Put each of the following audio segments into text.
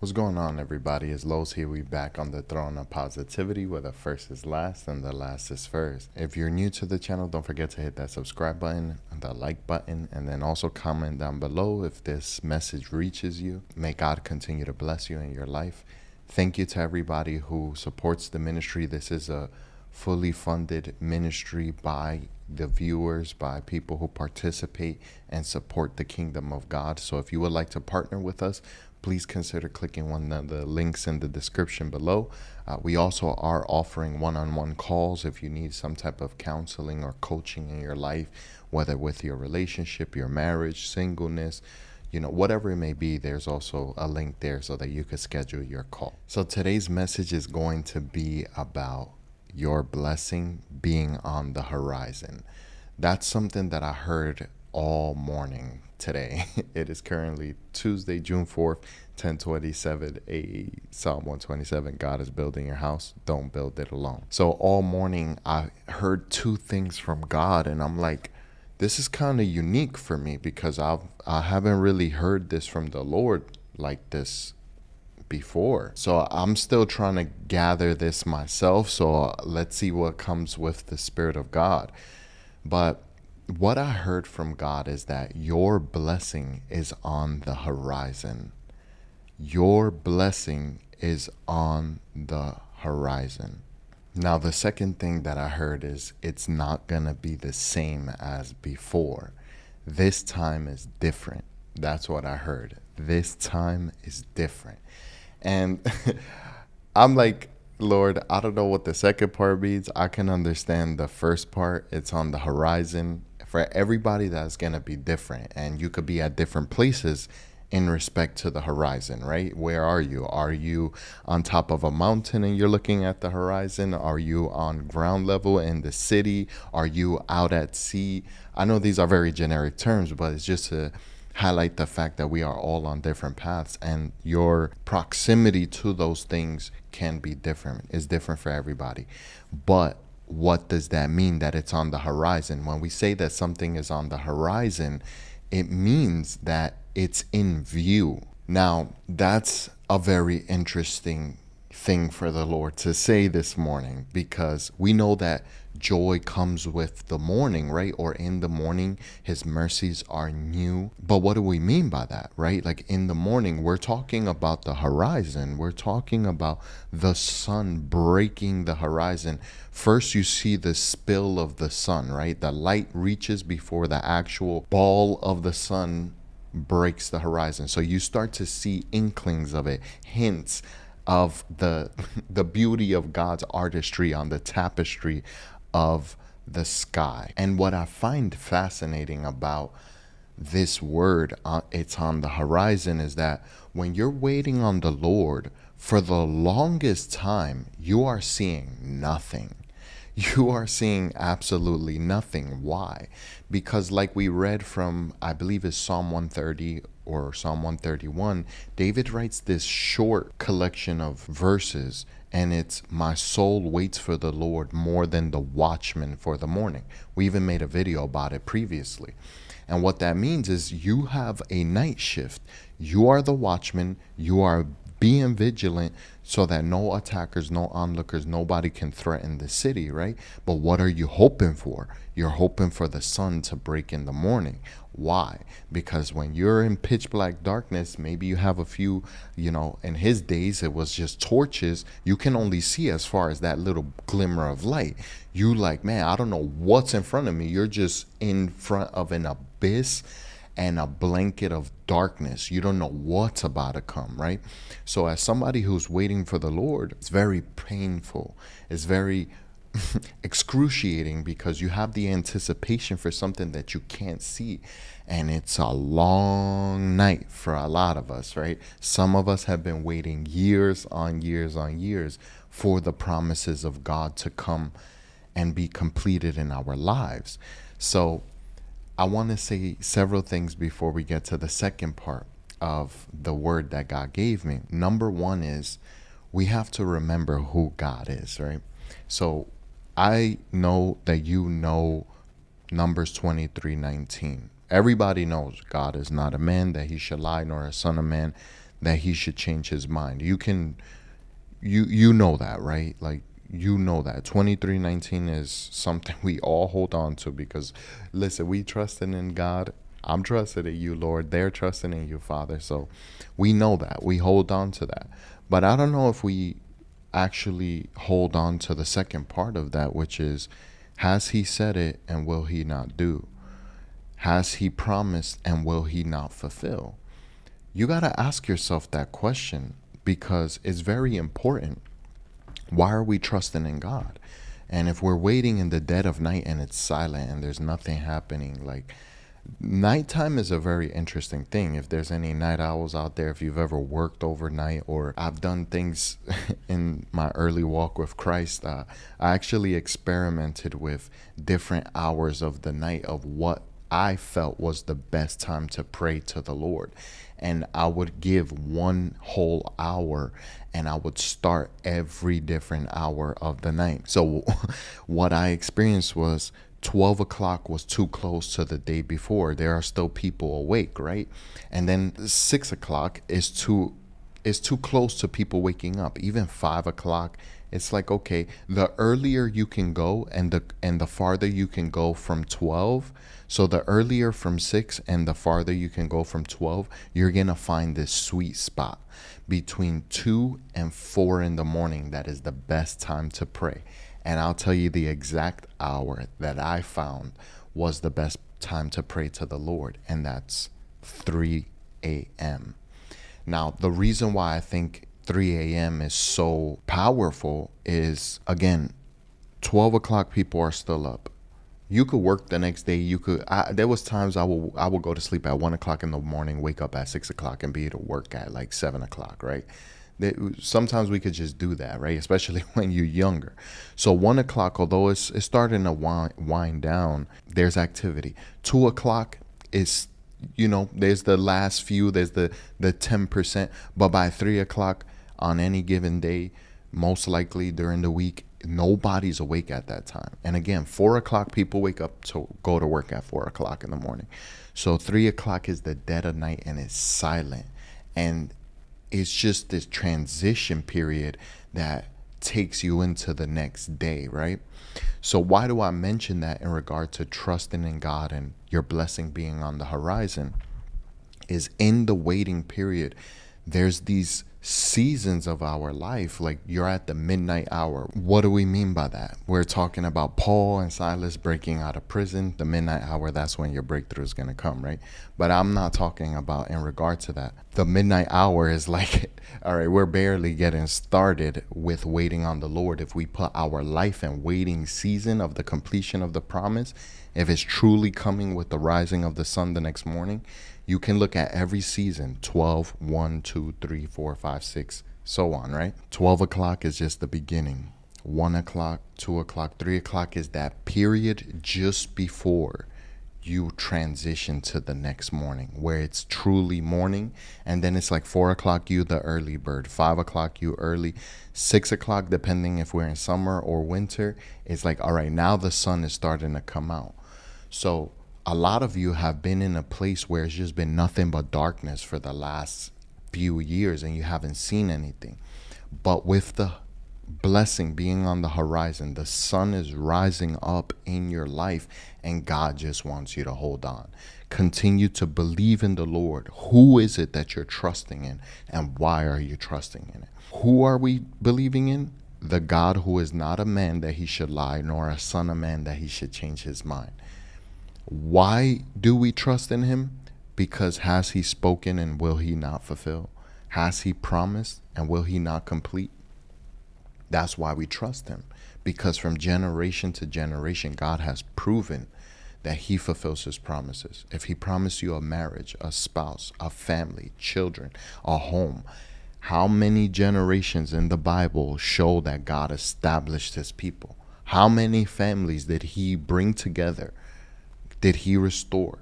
What's going on, everybody? It's Los here. We back on the throne of positivity, where the first is last and the last is first. If you're new to the channel, don't forget to hit that subscribe button, the like button, and then also comment down below if this message reaches you. May God continue to bless you in your life. Thank you to everybody who supports the ministry. This is a fully funded ministry by the viewers, by people who participate and support the kingdom of God. So if you would like to partner with us, please consider clicking one of the links in the description below. We also are offering one-on-one calls if you need some type of counseling or coaching in your life, whether with your relationship, your marriage, singleness, whatever it may be. There's also a link there so that you could schedule your call. So today's message is going to be about your blessing being on the horizon. That's something that I heard all morning today. It is currently Tuesday, June 4th, 10:27 Psalm 127. God is building your house. Don't build it alone. So all morning I heard two things from God, and I'm like, this is kind of unique for me because I haven't really heard this from the Lord like this before. So I'm still trying to gather this myself. So let's see what comes with the Spirit of God. But what I heard from God is that your blessing is on the horizon. Your blessing is on the horizon. Now, the second thing that I heard is it's not going to be the same as before. This time is different. That's what I heard. This time is different. And I'm like, Lord, I don't know what the second part means. I can understand the first part. It's on the horizon. For everybody, that's going to be different. And you could be at different places in respect to the horizon, right? Where are you? Are you on top of a mountain and you're looking at the horizon? Are you on ground level in the city? Are you out at sea? I know these are very generic terms, but it's just to highlight the fact that we are all on different paths, and your proximity to those things can be different. It's different for everybody. But what does that mean that it's on the horizon? When we say that something is on the horizon, it means that it's in view. Now, that's a very interesting thing for the Lord to say this morning, because we know that joy comes with the morning, right? Or in the morning, his mercies are new. But what do we mean by that, right? Like in the morning, we're talking about the horizon. We're talking about the sun breaking the horizon. First, you see the spill of the sun, right? The light reaches before the actual ball of the sun breaks the horizon. So you start to see inklings of it, hints of the beauty of God's artistry on the tapestry of the sky. And what I find fascinating about this word, it's on the horizon, is that when you're waiting on the Lord, for the longest time, you are seeing nothing. You are seeing absolutely nothing. Why? Because like we read from, I believe it's Psalm 130 or Psalm 131, David writes this short collection of verses, and it's, my soul waits for the Lord more than the watchman for the morning. We even made a video about it previously. And what that means is you have a night shift. You are the watchman. You are being vigilant so that no attackers, no onlookers, nobody can threaten the city, right? But what are you hoping for? You're hoping for the sun to break in the morning. Why? Because when you're in pitch black darkness, maybe you have a few, in his days, it was just torches. You can only see as far as that little glimmer of light. You like, man, I don't know what's in front of me. You're just in front of an abyss and a blanket of darkness. You don't know what's about to come, right? So as somebody who's waiting for the Lord, it's very painful. It's very excruciating, because you have the anticipation for something that you can't see. And it's a long night for a lot of us, right? Some of us have been waiting years on years on years for the promises of God to come and be completed in our lives. So I want to say several things before we get to the second part of the word that God gave me. Number one is we have to remember who God is, right? So I know that you know Numbers 23:19. Everybody knows God is not a man that he should lie, nor a son of man that he should change his mind. You know that, right? Like, you know that 23:19 is something we all hold on to, because listen, we trusting in God. I'm trusting in you, Lord. They're trusting in you, Father. So we know that. We hold on to that. But I don't know if we actually hold on to the second part of that, which is, has he said it and will he not do? Has he promised and will he not fulfill? You got to ask yourself that question, because it's very important. Why are we trusting in God? And if we're waiting in the dead of night and it's silent and there's nothing happening, like, nighttime is a very interesting thing. If there's any night owls out there, if you've ever worked overnight, or I've done things in my early walk with Christ, I actually experimented with different hours of the night of what I felt was the best time to pray to the Lord. And I would give one whole hour, and I would start every different hour of the night. So what I experienced was 12 o'clock was too close to the day before. There are still people awake, right? And then 6 o'clock is too close to people waking up. Even 5 o'clock, it's like, okay, the earlier you can go and the farther you can go from 12. So the earlier from 6 and the farther you can go from 12, you're going to find this sweet spot between 2 and 4 in the morning. That is the best time to pray. And I'll tell you the exact hour that I found was the best time to pray to the Lord, and that's 3 a.m. Now, the reason why I think 3 a.m. is so powerful is, again, 12 o'clock people are still up. You could work the next day. There was times I would go to sleep at 1 o'clock in the morning, wake up at 6 o'clock, and be able to work at like 7 o'clock, right? Sometimes we could just do that, right? Especially when you're younger. So 1 o'clock, although it's starting to wind down, there's activity. 2 o'clock is, there's the last few, there's the 10%. But by 3 o'clock on any given day, most likely during the week, nobody's awake at that time. And again, 4 o'clock, people wake up to go to work at 4 o'clock in the morning. So 3 o'clock is the dead of night, and it's silent. And it's just this transition period that takes you into the next day, right? So why do I mention that in regard to trusting in God and your blessing being on the horizon? Is in the waiting period, there's these seasons of our life, like you're at the midnight hour. What do we mean by that? We're talking about Paul and Silas breaking out of prison. The midnight hour, that's when your breakthrough is going to come, right? But I'm not talking about in regard to that. The midnight hour is like, all right, we're barely getting started with waiting on the Lord. If we put our life in waiting season of the completion of the promise, if it's truly coming with the rising of the sun the next morning, you can look at every season, 12, 1, 2, 3, 4, 5, 6, so on, right? 12 o'clock is just the beginning. 1 o'clock, 2 o'clock, 3 o'clock is that period just before you transition to the next morning, where it's truly morning. And then it's like 4 o'clock, you the early bird. 5 o'clock, you early. 6 o'clock, depending if we're in summer or winter, it's like, all right, now the sun is starting to come out. So a lot of you have been in a place where it's just been nothing but darkness for the last few years, and you haven't seen anything. But with the blessing being on the horizon, the sun is rising up in your life, and God just wants you to hold on. Continue to believe in the Lord. Who is it that you're trusting in, and why are you trusting in it? Who are we believing in? The God who is not a man that he should lie, nor a son of man that he should change his mind. Why do we trust in him? Because has he spoken and will he not fulfill? Has he promised and will he not complete? That's why we trust him. Because from generation to generation, God has proven that he fulfills his promises. If he promised you a marriage, a spouse, a family, children, a home, how many generations in the Bible show that God established his people? How many families did he bring together? Did he restore?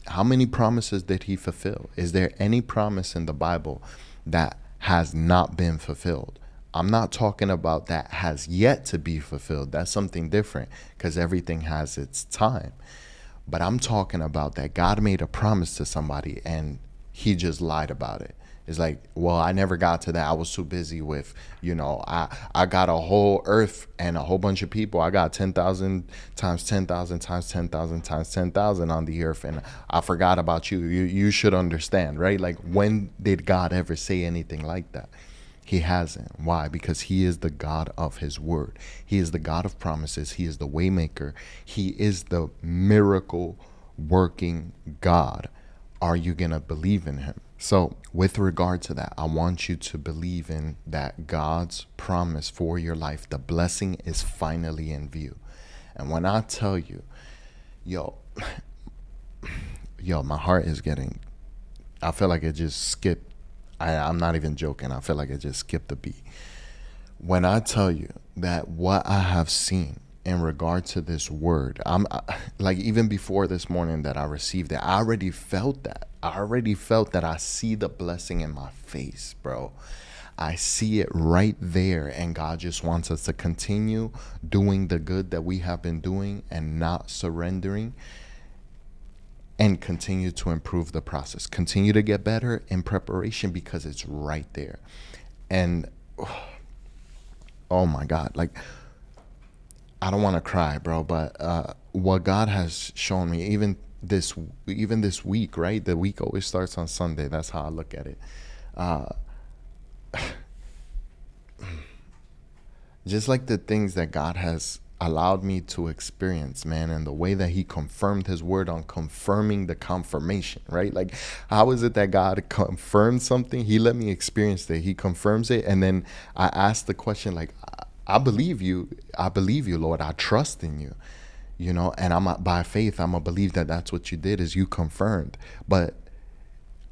How many promises did he fulfill? Is there any promise in the Bible that has not been fulfilled? I'm not talking about that has yet to be fulfilled. That's something different, because everything has its time. But I'm talking about that God made a promise to somebody and he just lied about it. It's like, well, I never got to that. I was too busy with, I got a whole earth and a whole bunch of people. I got 10,000 times 10,000 times 10,000 times 10,000 on the earth, and I forgot about you. You should understand, right? Like, when did God ever say anything like that? He hasn't. Why? Because he is the God of his word. He is the God of promises. He is the waymaker. He is the miracle working God. Are you going to believe in him? So with regard to that, I want you to believe in that God's promise for your life. The blessing is finally in view. And when I tell you, yo, my heart is getting, I feel like it just skipped. I'm not even joking. I feel like it just skipped a beat. When I tell you that what I have seen in regard to this word, like, even before this morning that I received it, I already felt that. I see the blessing in my face, bro. I see it right there. And God just wants us to continue doing the good that we have been doing and not surrendering, and continue to improve the process, continue to get better in preparation, because it's right there. And oh my God, like, I don't want to cry, bro, but what God has shown me, even this week, right? The week always starts on Sunday. That's how I look at it. Just like the things that God has allowed me to experience, man, and the way that he confirmed his word on confirming the confirmation, right? Like, how is it that God confirmed something? He let me experience it. He confirms it. And then I asked the question, like, I believe you, Lord. I trust in you, and by faith, I'm gonna believe that that's what you did, is you confirmed. But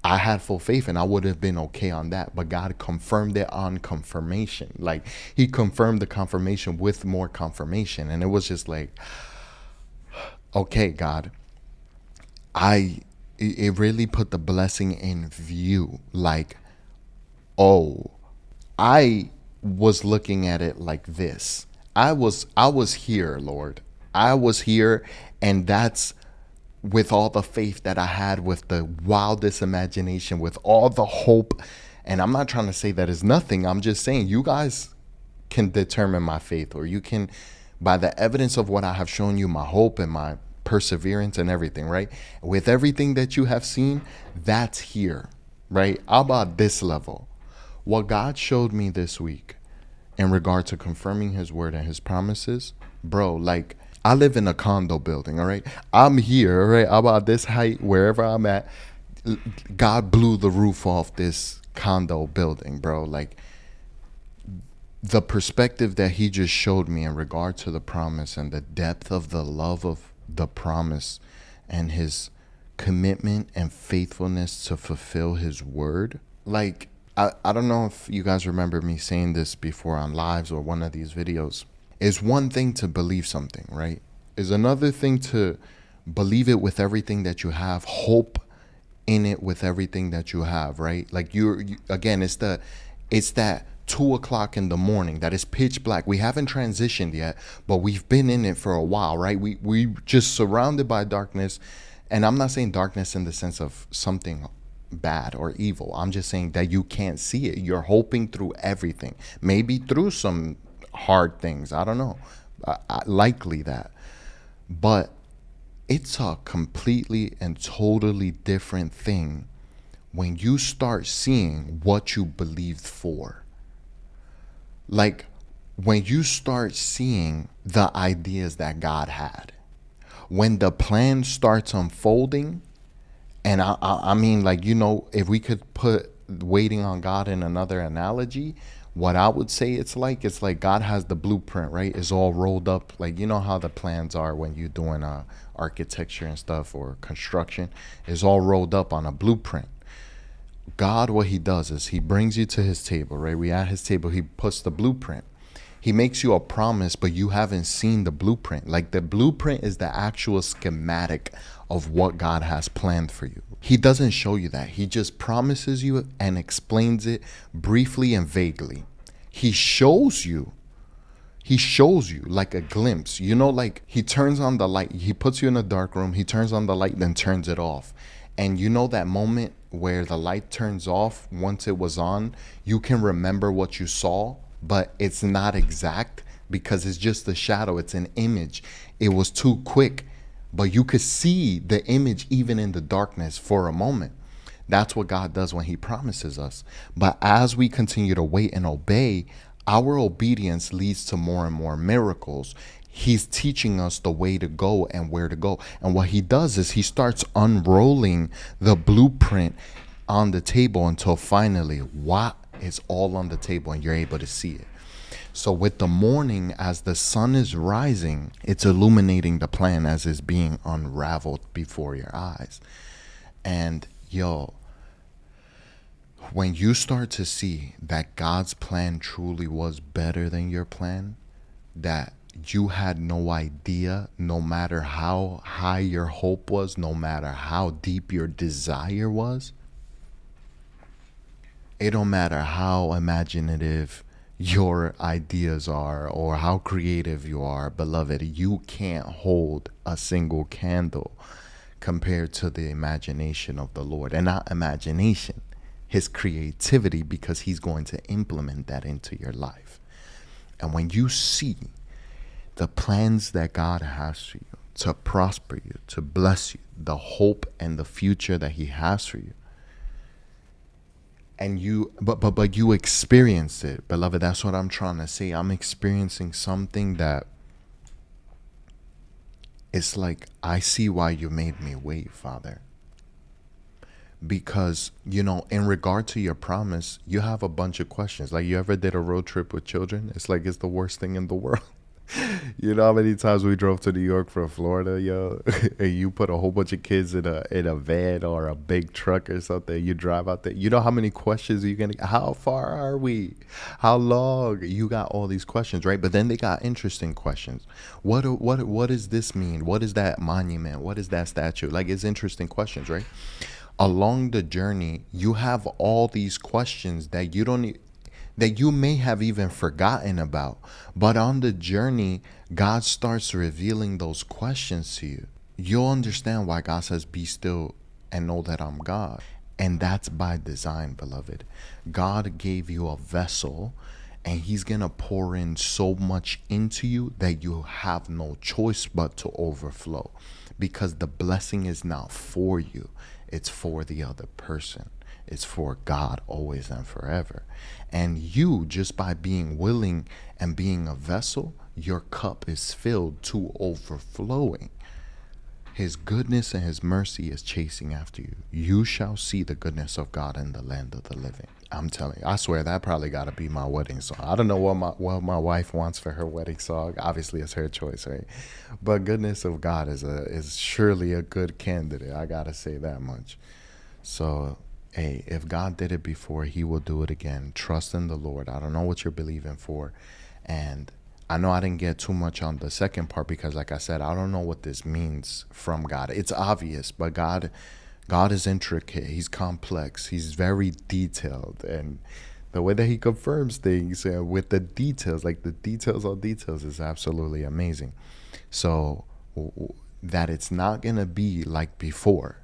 I had full faith and I would have been okay on that. But God confirmed it on confirmation. Like, he confirmed the confirmation with more confirmation. And it was just like, okay, God, it really put the blessing in view. Like, oh, I was looking at it like this. I was here, Lord. I was here, and that's with all the faith that I had, with the wildest imagination, with all the hope. And I'm not trying to say that is nothing. I'm just saying, you guys can determine my faith, or you can, by the evidence of what I have shown you, my hope and my perseverance and everything, right? With everything that you have seen, that's here, right? How about this level? What God showed me this week in regard to confirming his word and his promises, bro, like, I live in a condo building, all right? I'm here, all right? About this height, wherever I'm at, God blew the roof off this condo building, bro. Like, the perspective that he just showed me in regard to the promise, and the depth of the love of the promise, and his commitment and faithfulness to fulfill his word. Like, I don't know if you guys remember me saying this before on lives or one of these videos. It's one thing to believe something, right? It's another thing to believe it with everything that you have, hope in it with everything that you have, right? Like, again, it's that 2:00 in the morning that is pitch black. We haven't transitioned yet, but we've been in it for a while, right? We just surrounded by darkness. And I'm not saying darkness in the sense of something bad or evil. I'm just saying that you can't see it. You're hoping through everything, maybe through some hard things. I don't know. Likely that. But it's a completely and totally different thing when you start seeing what you believed for. Like, when you start seeing the ideas that God had, when the plan starts unfolding. And I mean, like, if we could put waiting on God in another analogy, what I would say it's like God has the blueprint, right? It's all rolled up. Like, you know how the plans are when you're doing architecture and stuff, or construction. It's all rolled up on a blueprint. God, what he does is he brings you to his table, right? We at his table, he puts the blueprint. He makes you a promise, but you haven't seen the blueprint. Like, the blueprint is the actual schematic of what God has planned for you. He doesn't show you that. He just promises you and explains it briefly and vaguely. He shows you like a glimpse, like, he turns on the light. He puts you in a dark room. He turns on the light, then turns it off. And you know that moment where the light turns off once it was on, you can remember what you saw, but it's not exact because it's just a shadow, it's an image. It was too quick, but you could see the image even in the darkness for a moment. That's what God does when he promises us. But as we continue to wait and obey, our obedience leads to more and more miracles. He's teaching us the way to go and where to go. And what he does is he starts unrolling the blueprint on the table until finally what is all on the table and you're able to see it. So with the morning, as the sun is rising, it's illuminating the plan as it's being unraveled before your eyes. And yo, when you start to see that God's plan truly was better than your plan, that you had no idea, no matter how high your hope was, no matter how deep your desire was, it don't matter how imaginative your ideas are or how creative you are, beloved, you can't hold a single candle compared to the imagination of the Lord. And not imagination, his creativity, because he's going to implement that into your life. And when you see the plans that God has for you, to prosper you, to bless you, the hope and the future that he has for you, and you but you experience it, beloved, that's what I'm trying to say. I'm experiencing something that it's like, I see why you made me wait, Father. Because, you know, in regard to your promise, you have a bunch of questions. Like, you ever did a road trip with children? It's like it's the worst thing in the world. You know how many times we drove to New York from Florida, yo, and you put a whole bunch of kids in a van or a big truck or something. You drive out there. You know how many questions you're gonna? How far are we? How long? You got all these questions, right? But then they got interesting questions. What does this mean? What is that monument? What is that statue? Like, it's interesting questions, right? Along the journey, you have all these questions that you may have even forgotten about. But on the journey, God starts revealing those questions to you. You'll understand why God says, be still and know that I'm God. And that's by design, beloved. God gave you a vessel, and he's going to pour in so much into you that you have no choice but to overflow. Because the blessing is not for you. It's for the other person. It's for God always and forever. And you, just by being willing and being a vessel, your cup is filled to overflowing. His goodness and his mercy is chasing after you. You shall see the goodness of God in the land of the living. I'm telling you, I swear that probably got to be my wedding song. I don't know what my wife wants for her wedding song. Obviously, it's her choice, right? But goodness of God is surely a good candidate. I got to say that much. So, hey, if God did it before, he will do it again. Trust in the Lord. I don't know what you're believing for. And I know I didn't get too much on the second part because, like I said, I don't know what this means from God. It's obvious, but God is intricate. He's complex. He's very detailed. And the way that he confirms things with the details, like the details on details, is absolutely amazing. So that it's not going to be like before.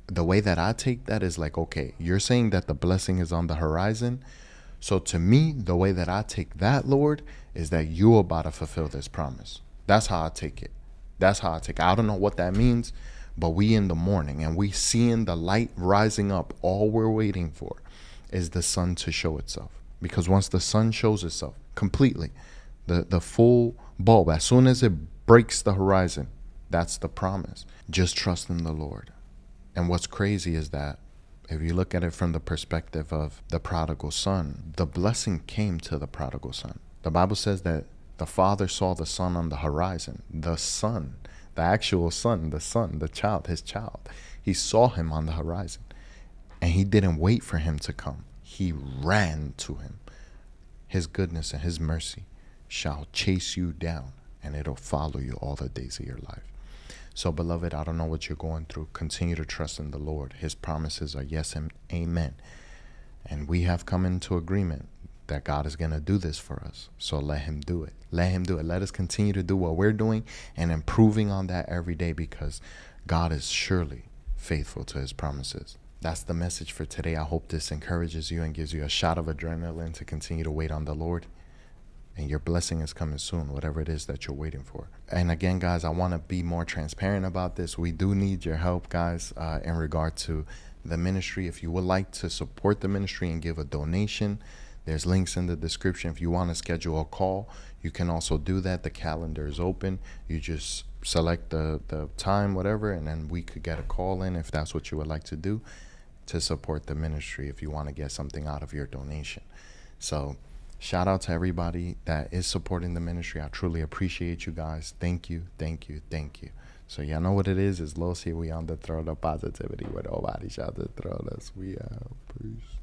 The way that I take that is like, okay, you're saying that the blessing is on the horizon. So to me, the way that I take that, Lord, is that you're about to fulfill this promise. That's how I take it. That's how I take it. I don't know what that means, but we in the morning and we seeing the light rising up. All we're waiting for is the sun to show itself. Because once the sun shows itself completely, the full bulb, as soon as it breaks the horizon, that's the promise. Just trust in the Lord. And what's crazy is that if you look at it from the perspective of the prodigal son, the blessing came to the prodigal son. The Bible says that the father saw the son on the horizon. The son, the actual son, the child, his child. He saw him on the horizon. And he didn't wait for him to come. He ran to him. His goodness and his mercy shall chase you down, and it'll follow you all the days of your life. So, beloved, I don't know what you're going through. Continue to trust in the Lord. His promises are yes and amen. And we have come into agreement that God is going to do this for us. So let him do it. Let him do it. Let us continue to do what we're doing and improving on that every day, because God is surely faithful to his promises. That's the message for today. I hope this encourages you and gives you a shot of adrenaline to continue to wait on the Lord. And your blessing is coming soon, whatever it is that you're waiting for. And again, guys, I want to be more transparent about this. We do need your help, guys, in regard to the ministry. If you would like to support the ministry and give a donation, there's links in the description. If you want to schedule a call, you can also do that. The calendar is open. You just select the time, whatever, and then we could get a call in if that's what you would like to do to support the ministry, if you want to get something out of your donation. So shout out to everybody that is supporting the ministry. I truly appreciate you guys. Thank you, thank you, thank you. So y'all know what it is. It's Los here. We on the throne of positivity where nobody shall dethrone us. We out. Peace.